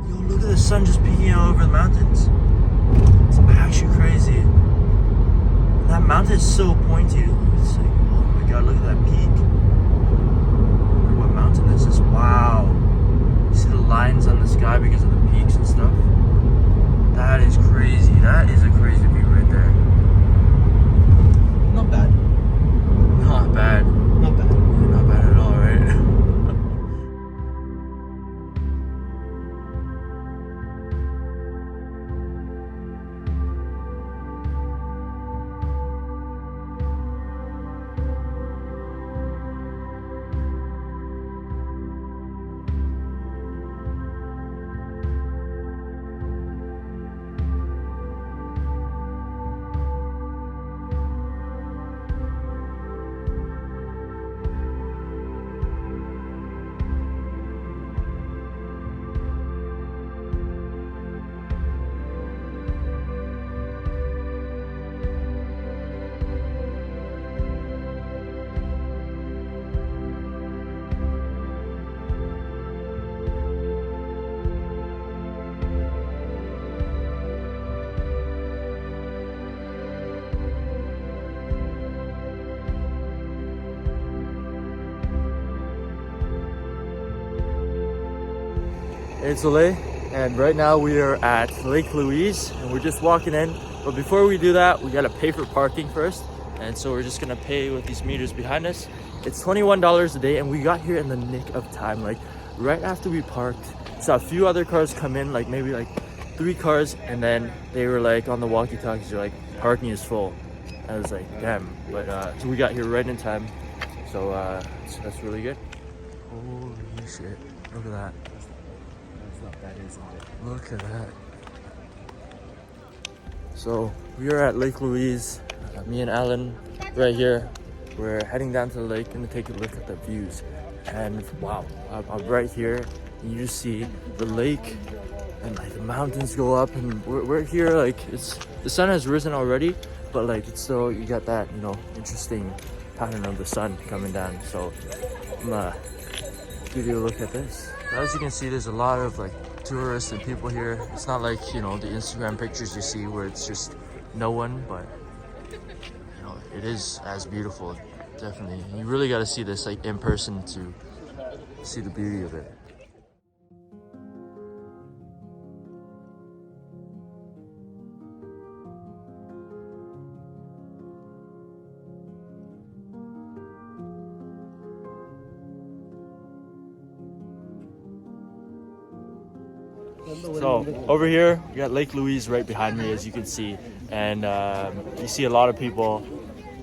Yo, look at the sun just peeking out over the mountains. It's actually crazy. And that mountain is so pointy. It's like, oh my god, look at that peak. What mountain is this? Wow. You see the lines on the sky because of the peaks and stuff? That is crazy. That is a crazy view right there. Not bad. Not bad. Not bad. Not bad at all, right? It's Soleil, and right now we are at Lake Louise, and we're just walking in. But before we do that, we gotta pay for parking first, and so we're just gonna pay with these meters behind us. It's $21 a day, and we got here in the nick of time, like right after we parked. Saw a few other cars come in, like maybe like 3 cars, and then they were like on the walkie-talkies, they're like, parking is full. I was like, damn. But so we got here right in time, so that's really good. Holy shit, look at that. That is it. Look at that. So we are at Lake Louise. Me and Alan right here. We're heading down to the lake and to take a look at the views. And wow, I'm right here. And you just see the lake and like the mountains go up, and we're here. Like the sun has risen already, but like it's still, you got that, you know, interesting pattern of the sun coming down. So I'm gonna give you a look at this. As you can see, there's a lot of like tourists and people here. It's not like, you know, the Instagram pictures you see where it's just no one, but you know, it is as beautiful, definitely. You really got to see this like in person to see the beauty of it. So over here, we got Lake Louise right behind me, as you can see, and you see a lot of people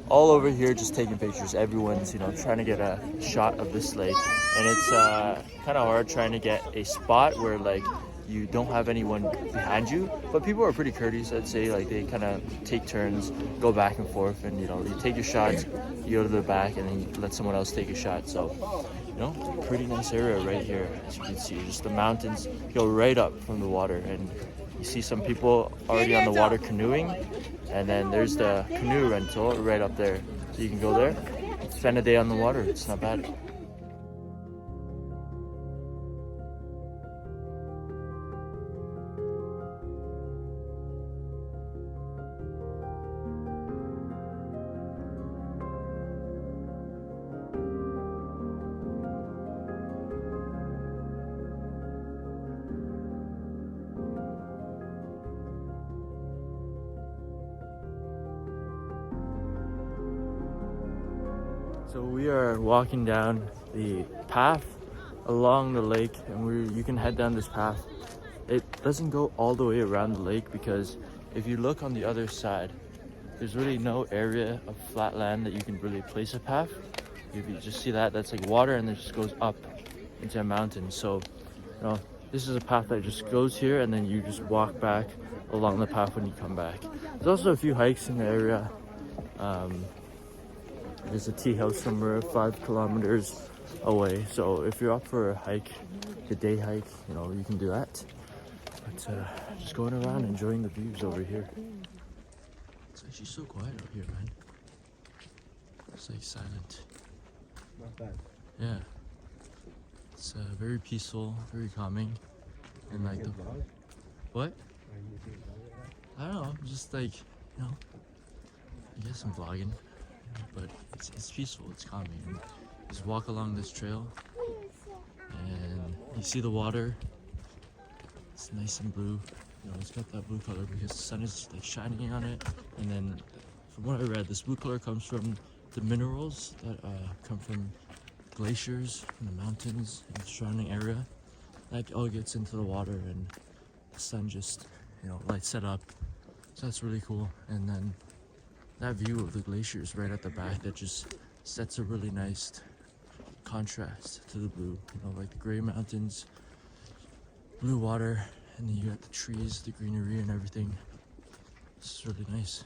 all over here just taking pictures. Everyone's, you know, trying to get a shot of this lake, and it's kind of hard trying to get a spot where like you don't have anyone behind you, but people are pretty courteous, I'd say. Like they kind of take turns, go back and forth, and you know, you take your shots, you go to the back, and then you let someone else take a shot. So you know, pretty nice area right here, as you can see. Just the mountains go right up from the water, and you see some people already on the water canoeing, and then there's the canoe rental right up there, so you can go there, spend a day on the water. It's not bad. So we are walking down the path along the lake, and you can head down this path. It doesn't go all the way around the lake, because if you look on the other side, there's really no area of flat land that you can really place a path. If you just see that, that's like water, and it just goes up into a mountain. So, you know, this is a path that just goes here, and then you just walk back along the path when you come back. There's also a few hikes in the area. There's a tea house somewhere 5 kilometers away. So if you're up for a hike, a day hike, you know, you can do that. But just going around enjoying the views over here. It's actually so quiet out here, man. It's like silent. Not bad. Yeah. It's very peaceful, very calming. And like the Vlog? what? Are you making a vlog right now? I don't know, just like, you know, I guess I'm vlogging, but it's peaceful, it's calming. And just walk along this trail, and you see the water. It's nice and blue. You know, it's got that blue color because the sun is like shining on it. And then, from what I read, this blue color comes from the minerals that come from glaciers in the mountains and the surrounding area. That all gets into the water, and the sun just, you know, lights it up. So that's really cool. And then that view of the glaciers right at the back, that just sets a really nice contrast to the blue. You know, like the gray mountains, blue water, and then you got the trees, the greenery, and everything. It's really nice.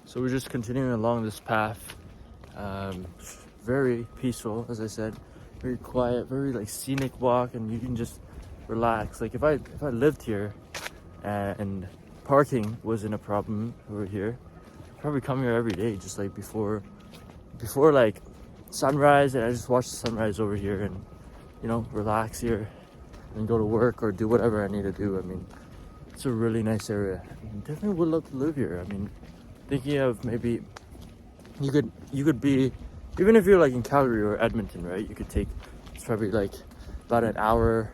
So we're just continuing along this path. Very peaceful, as I said. Very quiet, very like scenic walk, and you can just relax. Like if I lived here and parking wasn't a problem over here, I'd probably come here every day, just like before like sunrise, and I just watch the sunrise over here and, you know, relax here and go to work or do whatever I need to do. I mean, it's a really nice area. I definitely would love to live here. I mean, thinking of maybe you could be, even if you're like in Calgary or Edmonton, right? You could take, it's probably like about an hour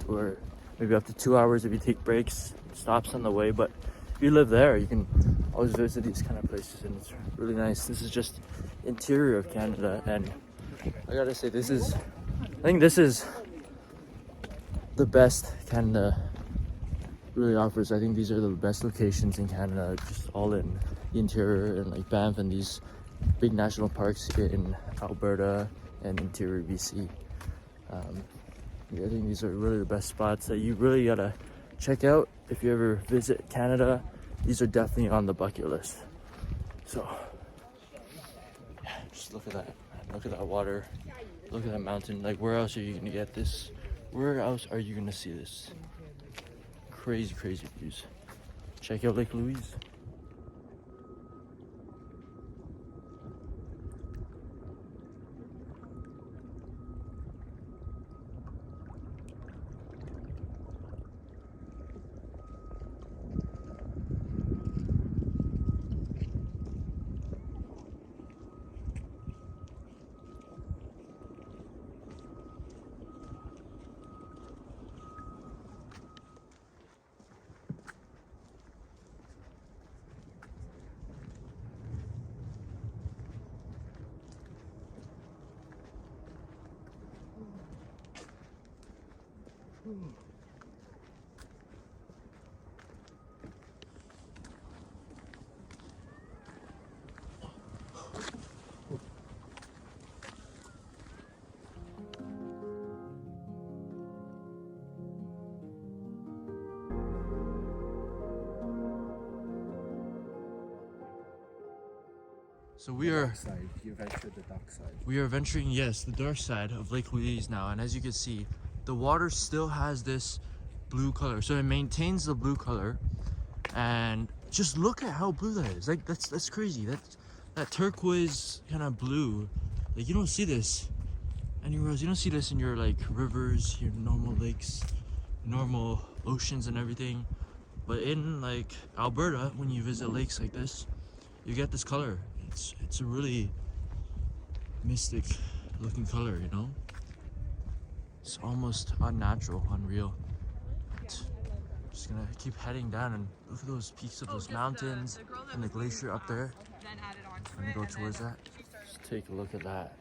or maybe up to 2 hours if you take breaks, stops on the way. But if you live there, you can always visit these kind of places, and it's really nice. This is just interior of Canada, and I gotta say, I think this is the best Canada really offers. I think these are the best locations in Canada, just all in the interior, and like Banff and these big national parks in Alberta and interior BC. Yeah, I think these are really the best spots that you really gotta check out if you ever visit Canada. These are definitely on the bucket list. So yeah, just look at that. Look at that water. Look at that mountain. Like, where else are you gonna get this? Where else are you gonna see this? Crazy, crazy views. Check out Lake Louise. So we are Side. You ventured the dark side. We are venturing, yes, the dark side of Lake Louise now, and as you can see, the water still has this blue color, so it maintains the blue color. And just look at how blue that is. Like, that's crazy. That turquoise kind of blue, like, you don't see this anywhere else. You don't see this in your like rivers, your normal lakes, normal oceans and everything. But in like Alberta, when you visit lakes like this, you get this color. It's a really mystic looking color, you know? It's almost unnatural, unreal. But just gonna keep heading down, and look at those peaks of those mountains and the glacier up there. I'm gonna go towards that. Just take a look at that.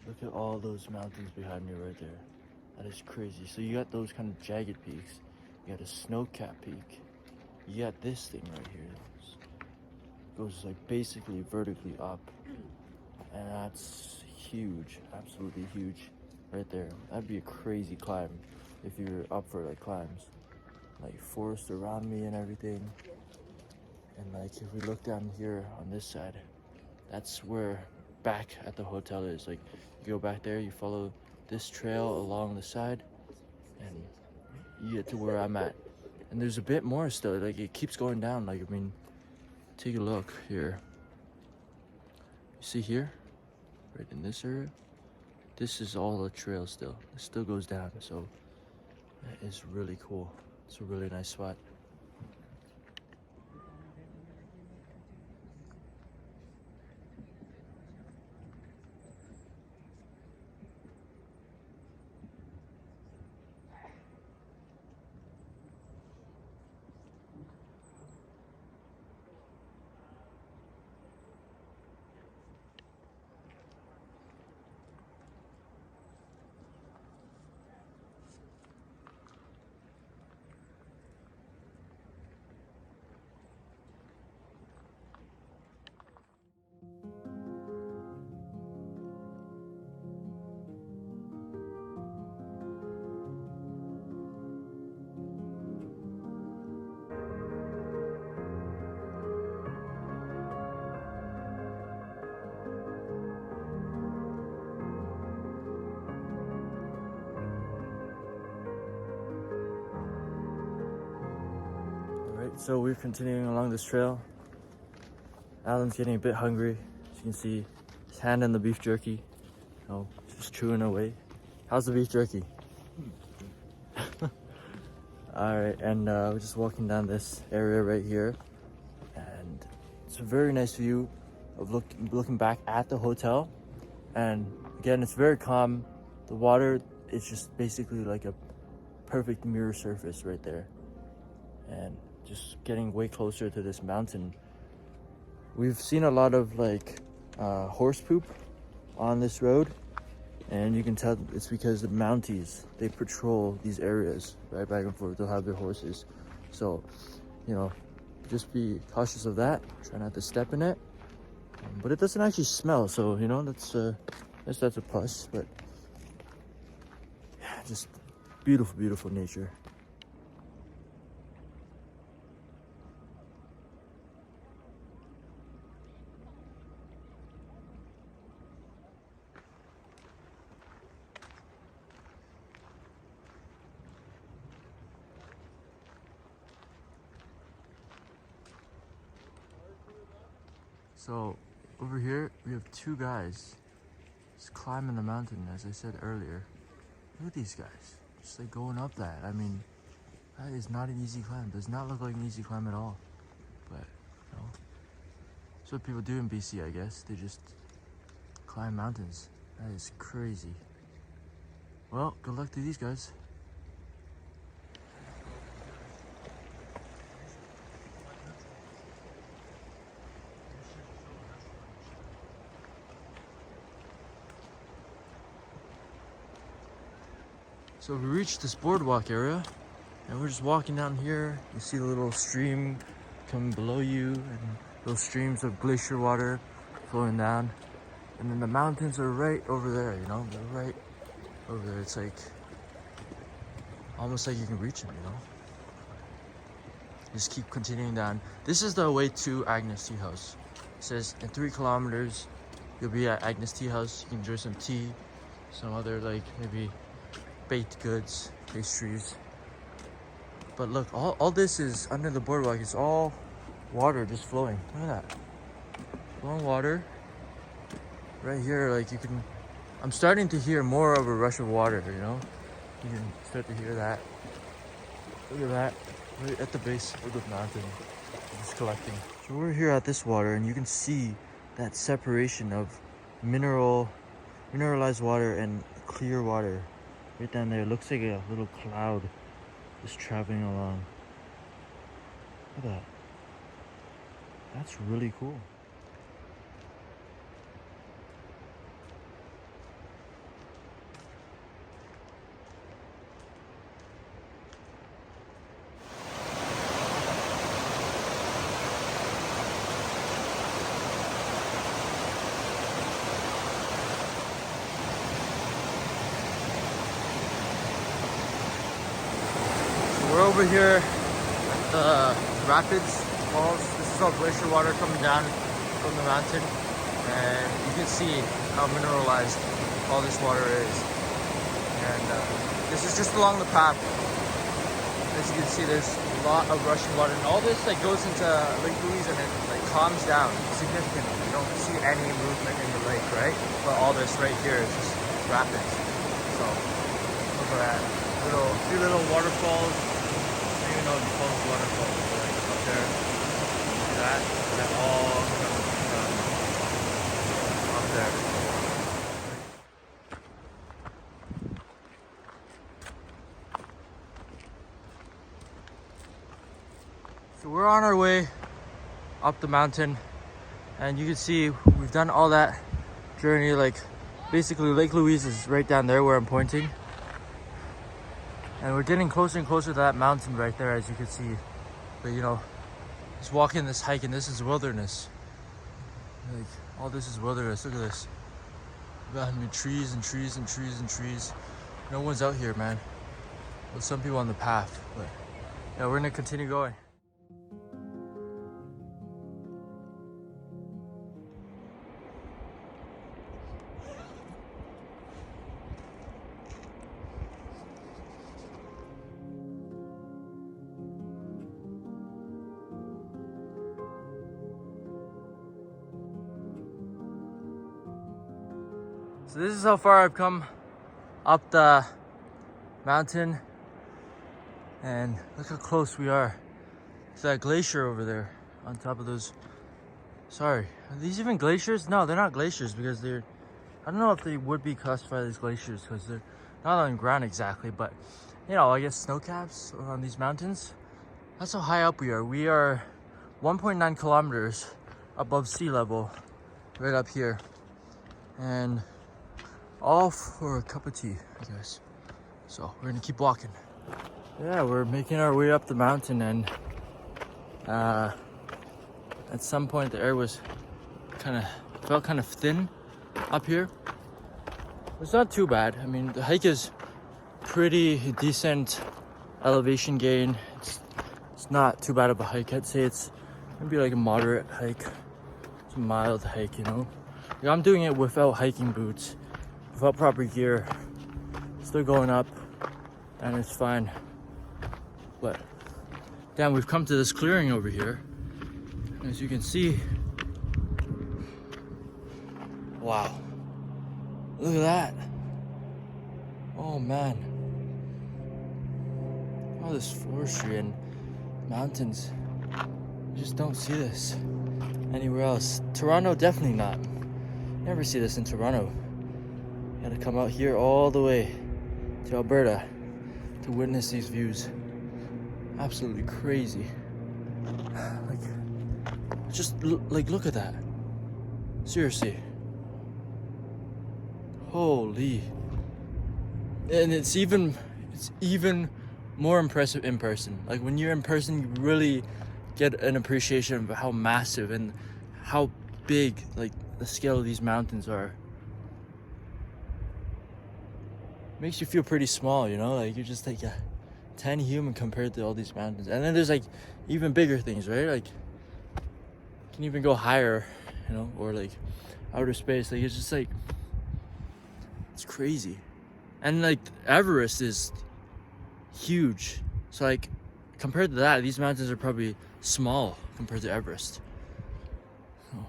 Look at all those mountains behind me right there. That is crazy. So you got those kind of jagged peaks. You got a snow-capped peak. You got this thing right here. Goes like basically vertically up, and that's huge, absolutely huge right there. That'd be a crazy climb if you're up for like climbs, like forest around me and everything. And like if we look down here on this side, that's where back at the hotel is. Like, you go back there, you follow this trail along the side, and you get to where I'm at. And there's a bit more still. Like, it keeps going down. Like, I mean, take a look here. You see here, right in this area, this is all the trail still. It still goes down, so that is really cool. It's a really nice spot. Alright, so we're continuing along this trail. Alan's getting a bit hungry. As you can see, his hand in the beef jerky. Oh, just chewing away. How's the beef jerky? Alright, and we're just walking down this area right here. And it's a very nice view of looking back at the hotel. And again, it's very calm. The water is just basically like a perfect mirror surface right there. And just getting way closer to this mountain. We've seen a lot of like horse poop on this road, and you can tell it's because the Mounties, they patrol these areas right back and forth. They'll have their horses, so you know, just be cautious of that. Try not to step in it, but it doesn't actually smell, so you know, that's a plus. But yeah, just beautiful nature. So over here we have two guys just climbing the mountain, as I said earlier. Look at these guys, just like going up that. I mean, that is not an easy climb. Does not look like an easy climb at all. But you know, that's what people do in BC, I guess. They just climb mountains. That is crazy. Well, good luck to these guys. So we reached this boardwalk area, and we're just walking down here. You see the little stream coming below you, and those streams of glacier water flowing down. And then the mountains are right over there, you know? They're right over there. It's like, almost like you can reach them, you know? Just keep continuing down. This is the way to Agnes Tea House. It says in 3 kilometers, you'll be at Agnes Tea House. You can enjoy some tea, some other like maybe baked goods, pastries. But look, all this is under the boardwalk. It's all water just flowing. Look at that. Flowing water. Right here, like you can, I'm starting to hear more of a rush of water, you know? You can start to hear that. Look at that. Right at the base of the mountain. Just collecting. So we're here at this water, and you can see that separation of mineralized water and clear water. Right down there, it looks like a little cloud just traveling along. Look at that. That's really cool. We're over here at the rapids falls. This is all glacier water coming down from the mountain, and you can see how mineralized all this water is. And this is just along the path. As you can see, there's a lot of rushing water, and all this like goes into Lake Louise, and it like calms down significantly. You don't see any movement in the lake, right? But all this right here is just rapids. So look at that. Few little waterfalls. I don't even know if you call this waterfall. Like up there. See that? And that all comes up there. So we're on our way up the mountain, and you can see we've done all that journey. Like basically Lake Louise is right down there where I'm pointing, and we're getting closer and closer to that mountain right there, as you can see. But you know, just walking this hike, and this is wilderness. Like all this is wilderness. Look at this. I mean, trees and trees and trees and trees. No one's out here, man. Well, some people on the path, but yeah, we're gonna continue going. So this is how far I've come up the mountain, and look how close we are to that glacier over there on top of those. Sorry, are these even glaciers? No, they're not glaciers, because they're, I don't know if they would be classified as glaciers because they're not on the ground exactly, but you know, I guess snow caps on these mountains. That's how high up we are. We are 1.9 kilometers above sea level right up here, and all for a cup of tea, I guess. So we're gonna keep walking. Yeah, we're making our way up the mountain, and at some point the air was felt kind of thin up here. It's not too bad. I mean, the hike is pretty decent elevation gain. It's not too bad of a hike. I'd say it's maybe like a moderate hike. It's a mild hike, you know. Like, I'm doing it without hiking boots, without proper gear. Still going up, and it's fine. But damn, we've come to this clearing over here. As you can see, wow, look at that. Oh man, all this forestry and mountains. You just don't see this anywhere else. Toronto, definitely not. Never see this in Toronto. You gotta come out here all the way to Alberta to witness these views. Absolutely crazy. Like, just look at that. Seriously. Holy. And it's even more impressive in person. Like when you're in person, you really get an appreciation of how massive and how big, like, the scale of these mountains are. Makes you feel pretty small, you know, like you're just like a tiny human compared to all these mountains. And then there's like even bigger things, right? Like you can even go higher, you know, or like outer space. Like it's just like, it's crazy. And like Everest is huge, so like compared to that, these mountains are probably small compared to Everest. So,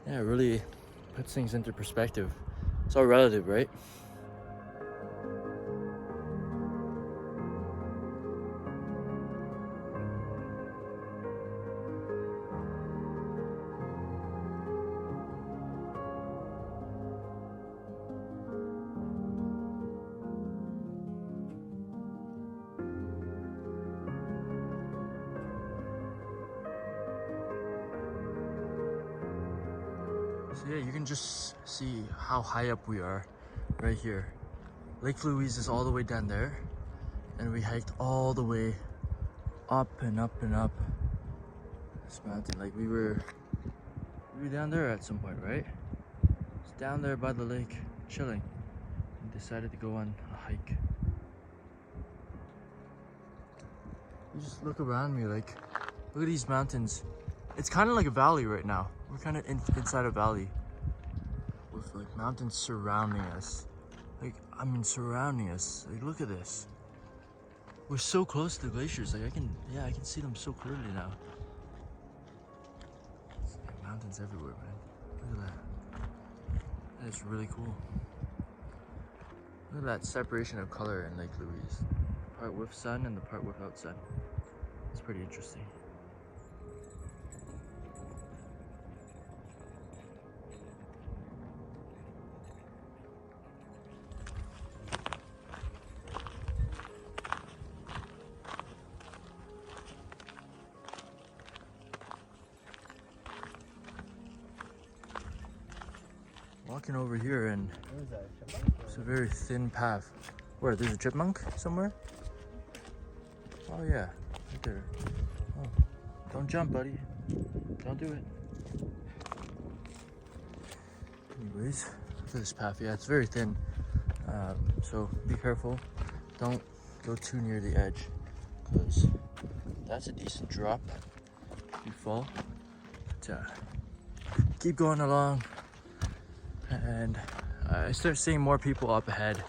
yeah, it really puts things into perspective. It's all relative, right? So yeah, you can just see how high up we are right here. Lake Louise is all the way down there, and we hiked all the way up and up and up this mountain. Like we were down there at some point, right? It's down there by the lake, chilling. We decided to go on a hike. You just look around me, like, look at these mountains. It's kind of like a valley right now. We're kind of inside a valley with like mountains surrounding us. Like, I mean, surrounding us. Like, look at this. We're so close to the glaciers. Like, I can see them so clearly now. mountains everywhere, man. Look at that. That is really cool. Look at that separation of color in Lake Louise. Part with sun and the part without sun. It's pretty interesting. Walking over here and it's a very thin path. Where, there's a chipmunk somewhere? Oh yeah, right there. Oh, don't jump, buddy. Don't do it. Anyways, look at this path. Yeah, it's very thin. So be careful. Don't go too near the edge because that's a decent drop if you fall. But keep going along. And I start seeing more people up ahead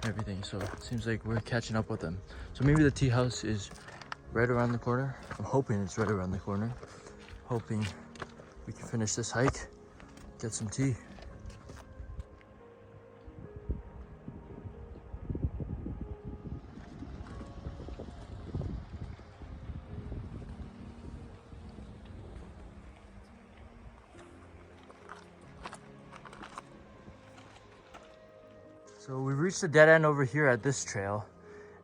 and everything, so it seems like we're catching up with them. So maybe the tea house is right around the corner. I'm hoping it's right around the corner. Hoping we can finish this hike, get some tea. So we reached the dead end over here at this trail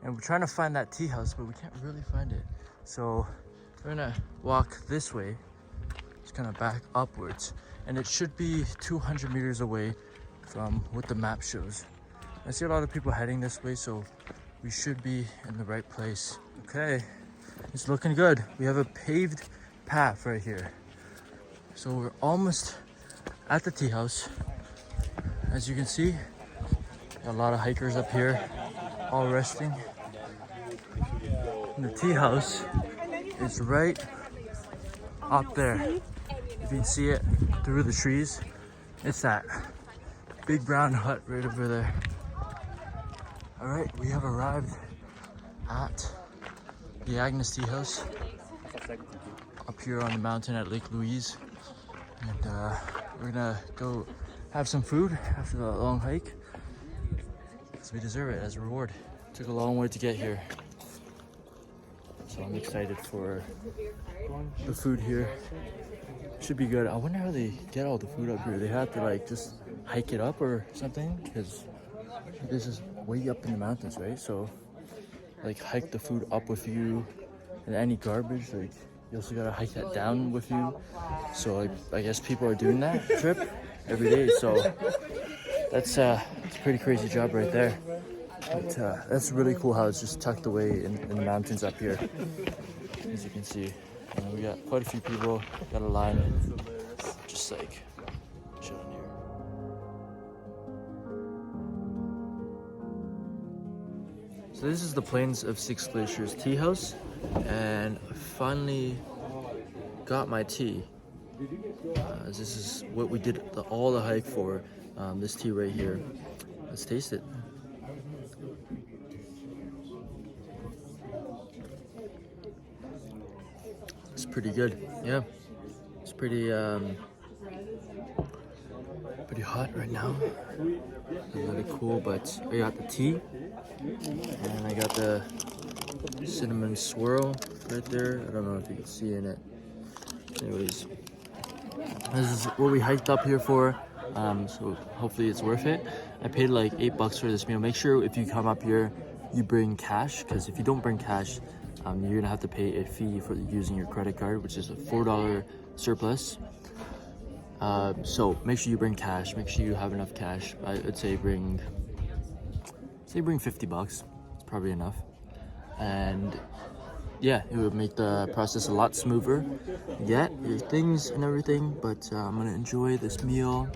and we're trying to find that tea house, but we can't really find it. So we're gonna walk this way, just kind of back upwards, and it should be 200 meters away from what the map shows. I see a lot of people heading this way, so we should be in the right place. Okay, it's looking good. We have a paved path right here. So we're almost at the tea house. As you can see, got a lot of hikers up here, all resting. And the tea house is right up there. If you can see it through the trees, it's that big brown hut right over there. All right, we have arrived at the Agnes Tea House up here on the mountain at Lake Louise. And we're gonna go have some food after the long hike. We deserve it as a reward. Took a long way to get here, so I'm excited for the food here. Should be good. I wonder how they get all the food up here. They have to like just hike it up or something, because this is way up in the mountains, right? So like hike the food up with you, and any garbage, like you also gotta hike that down with you. So like I guess people are doing that trip every day. So that's a pretty crazy job right there. But that's really cool how it's just tucked away in the mountains up here. As you can see, we got quite a few people, got a line, just like chilling here. So this is the Plains of Six Glaciers tea house, and I finally got my tea. This is what we did all the hike for. This tea right here. Let's taste it. It's pretty good. Yeah, it's pretty hot right now. Really cool, but I got the tea and I got the cinnamon swirl right there. I don't know if you can see in it. Anyways, this is what we hiked up here for. So hopefully it's worth it. I paid like $8 for this meal. Make sure if you come up here, you bring cash, because if you don't bring cash, you're gonna have to pay a fee for using your credit card, which is a $4 surplus. So make sure you bring cash. Make sure you have enough cash. I would say bring 50 bucks. It's probably enough. And yeah, it would make the process a lot smoother. Get your things and everything, but I'm gonna enjoy this meal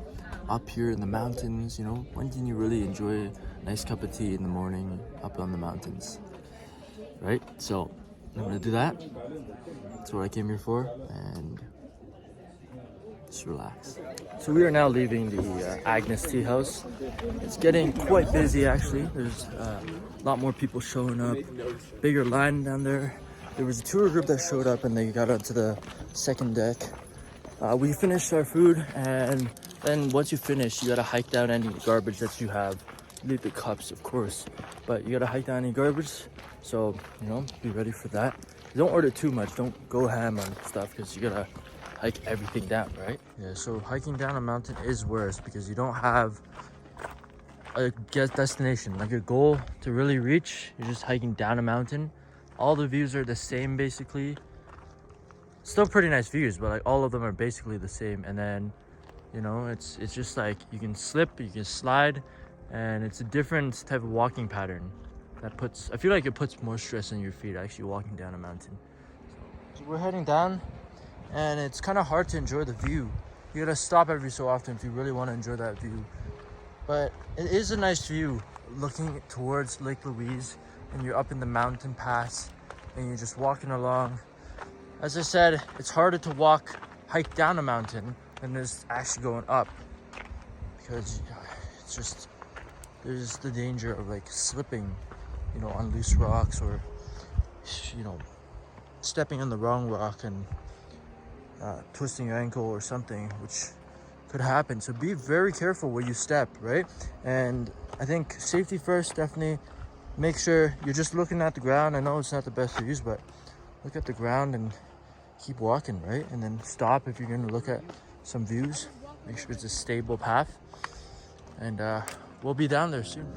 up here in the mountains. You know, when can you really enjoy a nice cup of tea in the morning up on the mountains, right? So I'm gonna do that. That's what I came here for, and just relax. So we are now leaving the Agnes Tea House. It's getting quite busy actually. There's a lot more people showing up, bigger line down there. There was a tour group that showed up and they got onto the second deck, We finished our food, and then once you finish, you gotta hike down any garbage that you have. Leave the cups, of course, but you gotta hike down any garbage. So, you know, be ready for that. Don't order too much. Don't go ham on stuff because you gotta hike everything down, right? Yeah, so hiking down a mountain is worse because you don't have a destination, like a goal to really reach. You're just hiking down a mountain. All the views are the same basically. Still pretty nice views, but like all of them are basically the same. And then, you know, it's just like you can slip, you can slide, and it's a different type of walking pattern that puts, I feel like it puts more stress on your feet actually walking down a mountain. So we're heading down, and it's kind of hard to enjoy the view. You gotta stop every so often if you really want to enjoy that view. But it is a nice view looking towards Lake Louise, and you're up in the mountain pass and you're just walking along. As I said, it's harder to hike down a mountain than it is actually going up, because it's just, there's the danger of like slipping, you know, on loose rocks, or, you know, stepping on the wrong rock and twisting your ankle or something, which could happen. So be very careful where you step, right? And I think safety first, definitely make sure you're just looking at the ground. I know it's not the best views, but look at the ground and keep walking, right? And then stop if you're going to look at some views. Make sure it's a stable path, and we'll be down there soon.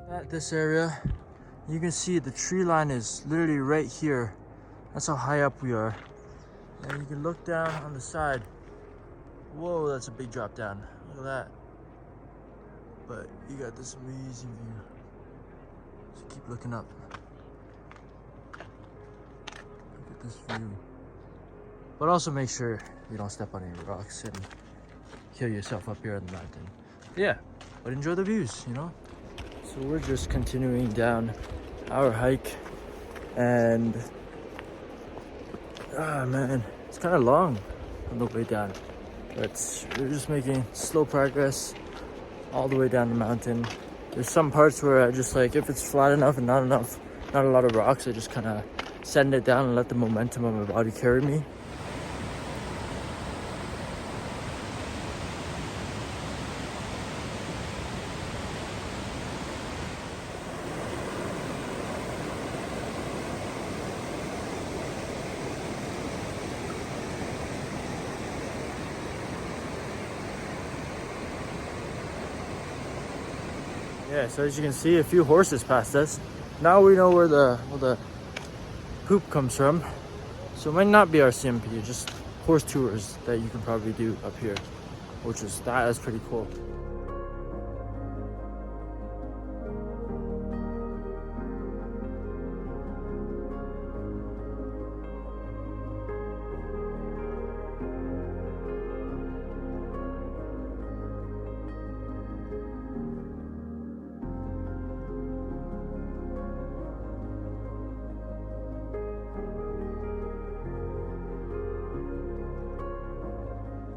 At this area, you can see the tree line is literally right here. That's how high up we are. And you can look down on the side. Whoa, that's a big drop down. Look at that. But you got this amazing view. So keep looking up. Look at this view. But also make sure you don't step on any rocks and kill yourself up here on the mountain. Yeah, but enjoy the views, you know? So we're just continuing down our hike, and man, it's kind of long on the way down, but we're just making slow progress all the way down the mountain. There's some parts where I just like, if it's flat enough and not a lot of rocks, I just kind of send it down and let the momentum of my body carry me. Yeah, so as you can see, a few horses passed us. Now we know where the poop comes from. So it might not be our CMP, just horse tours that you can probably do up here, which is, that is pretty cool.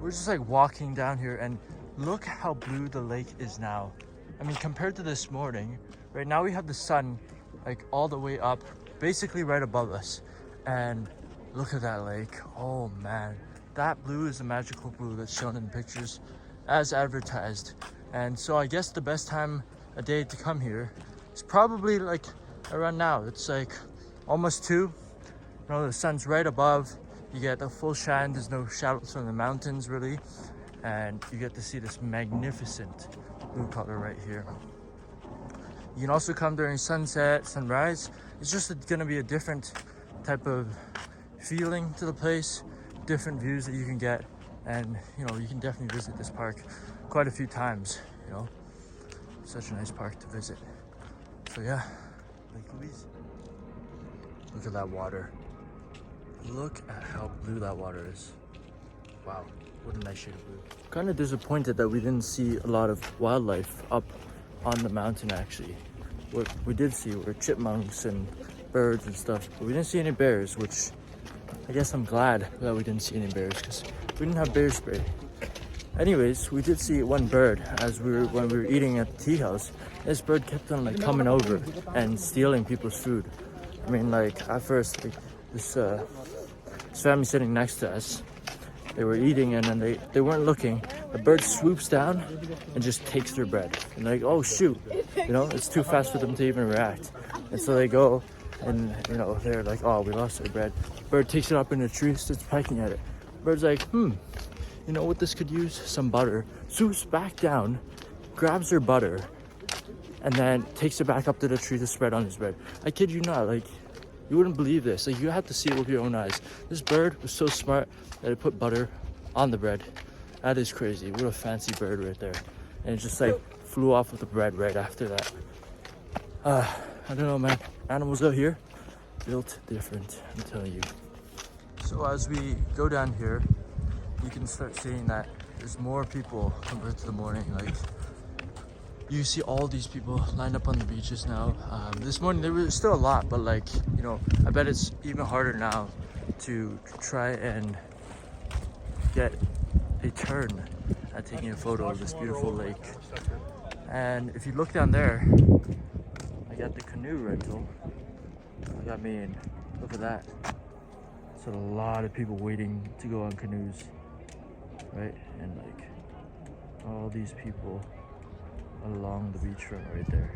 We're just like walking down here, and look how blue the lake is now. I mean, compared to this morning, right now we have the sun like all the way up, basically right above us. And look at that lake. Oh man, that blue is the magical blue that's shown in pictures as advertised. And so I guess the best time of day to come here is probably like around now. It's like almost 2. You know, the sun's right above. You get the full shine. There's no shadows from the mountains really, and you get to see this magnificent blue color right here. You can also come during sunset, sunrise. It's just gonna be a different type of feeling to the place, different views that you can get, and you know, you can definitely visit this park quite a few times. You know, such a nice park to visit. So yeah, Lake Louise. Look at that water. Look at how blue that water is. Wow, what a nice shade of blue. Kind of disappointed that we didn't see a lot of wildlife up on the mountain actually. What we did see were chipmunks and birds and stuff, but we didn't see any bears, which I guess I'm glad that we didn't see any bears because we didn't have bear spray. Anyways, we did see one bird when we were eating at the tea house. This bird kept on like coming over and stealing people's food. I mean, like at first, like, this family sitting next to us, they were eating and then they weren't looking. The bird swoops down and just takes their bread. And like, oh shoot, you know, it's too fast for them to even react. And so they go and, you know, they're like, oh, we lost our bread. Bird takes it up in a tree, starts pecking at it. Bird's like, you know what this could use? Some butter. Swoops back down, grabs her butter, and then takes it back up to the tree to spread on his bread. I kid you not, like, you wouldn't believe this. Like, you have to see it with your own eyes. This bird was so smart that it put butter on the bread. That is crazy. What a fancy bird right there. And it just like flew off with the bread right after that. I don't know, man. Animals out here, built different, I'm telling you. So as we go down here, you can start seeing that there's more people compared to the morning. Like, you see all these people lined up on the beaches now. This morning there was still a lot, but like, you know, I bet it's even harder now to try and get a turn at taking a photo of this beautiful lake. And if you look down there, I got the canoe rental. I mean, look at that. So a lot of people waiting to go on canoes, right? And like all these people along the beachfront right there.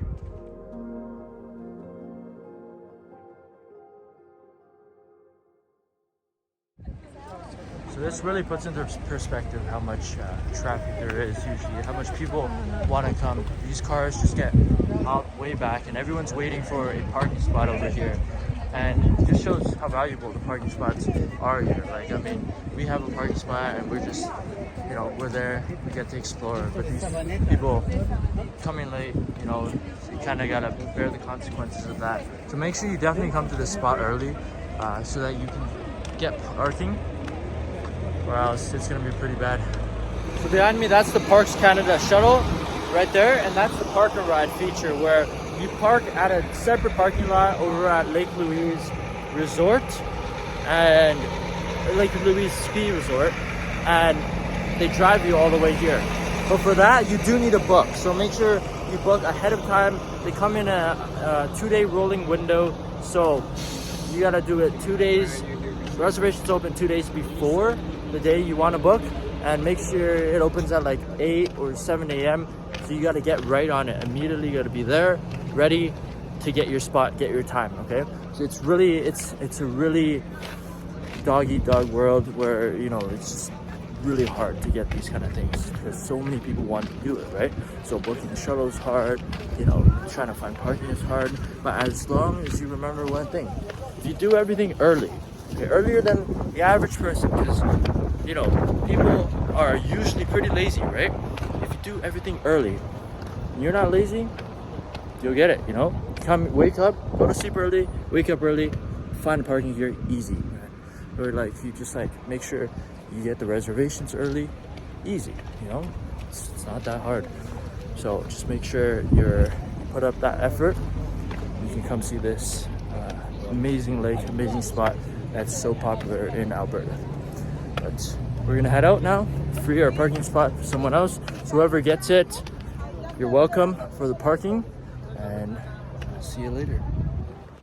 So this really puts into perspective how much traffic there is usually, how much people want to come. These cars just get out way back and everyone's waiting for a parking spot over here. And it just shows how valuable the parking spots are here. Like, I mean, we have a parking spot and we're just, you know, we're there, we get to explore. But these people coming late, you know, you kind of gotta bear the consequences of that. So make sure you definitely come to this spot early so that you can get parking, or else it's gonna be pretty bad. So behind me, that's the Parks Canada shuttle right there, and that's the park and ride feature where you park at a separate parking lot over at Lake Louise Resort and Lake Louise Ski Resort, and they drive you all the way here. But for that, you do need a book, so make sure you book ahead of time. They come in a 2-day rolling window, so you gotta do it 2 days. Reservations open 2 days before the day you want to book, and make sure it opens at like 8 or 7 a.m. So you got to get right on it immediately. You got to be there, ready to get your spot, get your time. Okay, so it's a really dog eat dog world where, you know, it's just really hard to get these kind of things because so many people want to do it, right? So booking the shuttle is hard, you know, trying to find parking is hard, but as long as you remember one thing, if you do everything early, okay, earlier than the average person, because, you know, people are usually pretty lazy, right? If you do everything early and you're not lazy, you'll get it, you know? Wake up, go to sleep early, wake up early, find a parking here, easy, right? Or like, you just like make sure you get the reservations early, easy, you know? It's not that hard. So just make sure you put up that effort. You can come see this amazing lake, amazing spot that's so popular in Alberta. But we're gonna head out now, free our parking spot for someone else. So whoever gets it, you're welcome for the parking, and see you later.